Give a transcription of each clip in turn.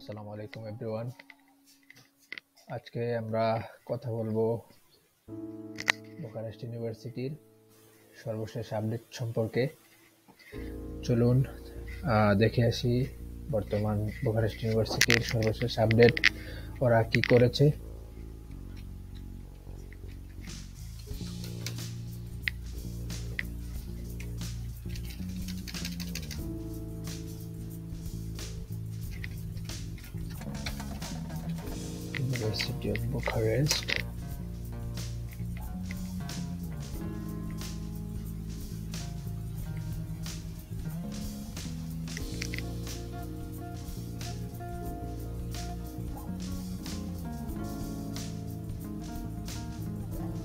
আসসালামু আলাইকুম এভরিওয়ান। আজকে আমরা কথা বলবো বুখারেস্ট ইউনিভার্সিটির সর্বশেষ আপডেট সম্পর্কে। চলুন দেখে আসি বর্তমান বুখারেস্ট ইউনিভার্সিটির সর্বশেষ আপডেট, ওরা কি করেছে। University of Bucharest.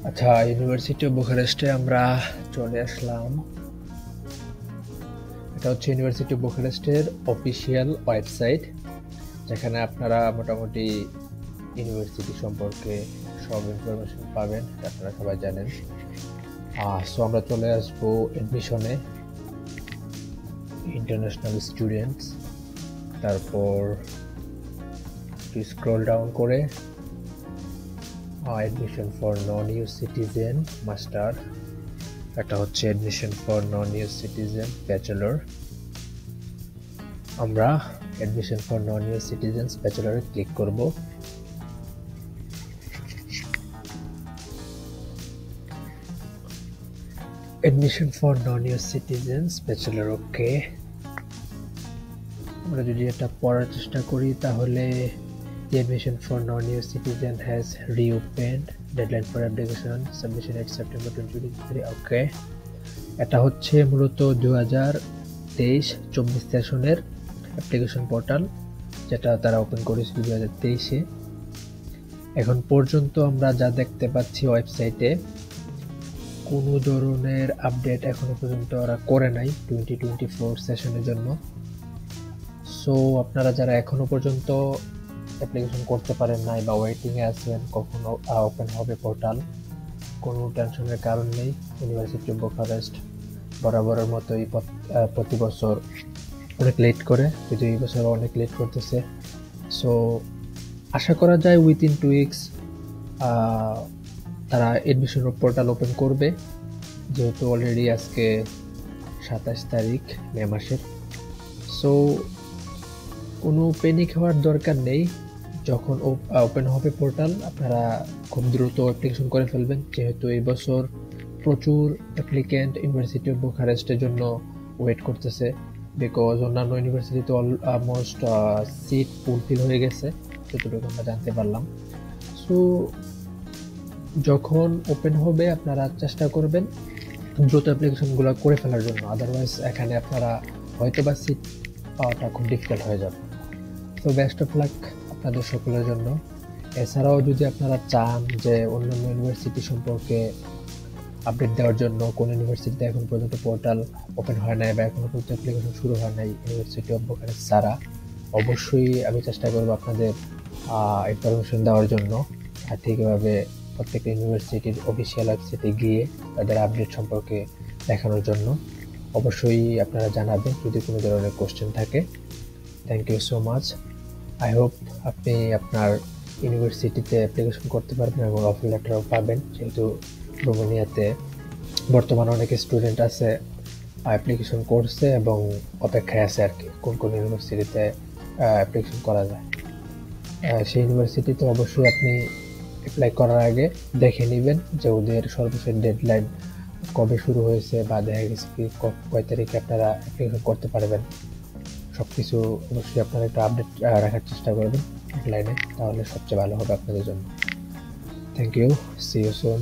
আচ্ছা, ইউনিভার্সিটি অফ বুখারেস্টে আমরা চলে আসলাম। এটা হচ্ছে ইউনিভার্সিটি অফ বুখারেস্টের অফিসিয়াল ওয়েবসাইট, যেখানে আপনারা মোটামুটি ইউনিভার্সিটি সম্পর্কে সব ইনফরমেশন পাবেন, আপনারা সবাই জানেন। সো আমরা চলে আসবো অ্যাডমিশনে, ইন্টারন্যাশনাল স্টুডেন্টস, তারপর স্ক্রল ডাউন করে admission for non EU citizen master, এটা হচ্ছে admission for non EU citizen bachelor. আমরা admission for non EU citizens ব্যাচেলরে ক্লিক করব। Admission for non EU citizens bachelor, okay. আমরা যদি এটা পড়ার চেষ্টা করি তাহলে The admission for non-EU citizen has reopened. Deadline for application submission at September 2023. Okay. এটা হচ্ছে মূলত 2023-24 সেশনের অ্যাপ্লিকেশন পোর্টাল, যেটা তারা ওপেন করেছিল 2023-এ। এখন পর্যন্ত আমরা যা দেখতে পাচ্ছি ওয়েবসাইটে, কোনো ধরনের আপডেট এখনো পর্যন্ত ওরা করে নাই 2024 সেশনের জন্য। সো আপনারা যারা এখনো পর্যন্ত অ্যাপ্লিকেশন করতে পারেন নাই বা ওয়েটিংয়ে আছেন কখনো ওপেন হবে পোর্টাল, কোনো টেনশনের কারণ নেই। ইউনিভার্সিটি অফ বুখারেস্ট বরাবরের মতোই প্রতি বছর অনেক লেট করে, কিন্তু এই বছর অনেক লেট করতেছে। সো আশা করা যায় উইথিন 2 উইকস তারা অ্যাডমিশন পোর্টাল ওপেন করবে, যেহেতু অলরেডি আজকে 27 তারিখ মে মাসের। সো কোনো প্যানিক হওয়ার দরকার নেই। যখন ওপেন হবে পোর্টাল আপনারা খুব দ্রুত অ্যাপ্লিকেশন করে ফেলবেন, যেহেতু এই বছর প্রচুর অ্যাপ্লিক্যান্ট ইউনিভার্সিটি অফ বুখারেস্টের জন্য ওয়েট করতেছে, বিকজ অন্যান্য ইউনিভার্সিটিতে অলমোস্ট সিট ফুলফিল হয়ে গেছে, যতটুকু আমরা জানতে পারলাম। সো যখন ওপেন হবে আপনারা চেষ্টা করবেন দ্রুত অ্যাপ্লিকেশনগুলো করে ফেলার জন্য, আদারওয়াইজ এখানে আপনারা হয়তো বা সিট পাওয়াটা খুব ডিফিকাল্ট হয়ে যাবে। তো বেস্ট অফ লাক আপনাদের সকলের জন্য। এছাড়াও যদি আপনারা চান যে অন্যান্য ইউনিভার্সিটি সম্পর্কে আপডেট দেওয়ার জন্য, কোন ইউনিভার্সিটিতে এখন পর্যন্ত পোর্টাল ওপেন হয় নাই বা এখনো পর্যন্ত অ্যাপ্লিকেশন শুরু হয় নাই ইউনিভার্সিটি অফ বুখারেস্ট ছাড়া, অবশ্যই আমি চেষ্টা করব আপনাদের ইনফরমেশন দেওয়ার জন্য। আর ঠিকভাবে প্রত্যেকটা ইউনিভার্সিটির অফিসিয়াল ওয়েবসাইটে গিয়ে তাদের আপডেট সম্পর্কে দেখানোর জন্য অবশ্যই আপনারা জানাবেন যদি কোনো ধরনের কোশ্চেন থাকে। Thank you so much. I hope আপনি আপনার ইউনিভার্সিটিতে অ্যাপ্লিকেশন করতে পারবেন এবং অফার লেটারও পাবেন, যেহেতু রোমানিয়াতে বর্তমানে অনেক স্টুডেন্ট আছে অ্যাপ্লিকেশন করছে এবং অপেক্ষায় আছে আর কি কোন কোন ইউনিভার্সিটিতে অ্যাপ্লিকেশন করা যায়। সেই ইউনিভার্সিটিতে অবশ্যই আপনি অ্যাপ্লাই করার আগে দেখে নেবেন যে ওদের সর্বশেষ ডেডলাইন কবে শুরু হয়েছে বা দেখা গেছে কি কয় তারিখে আপনারা অ্যাপ্লিকেশন করতে পারবেন। সব কিছু অবশ্যই আপনারা একটু আপডেট রাখার চেষ্টা করবেন অনলাইনে, তাহলে সবচেয়ে ভালো হবে আপনাদের জন্য। Thank you, see you soon.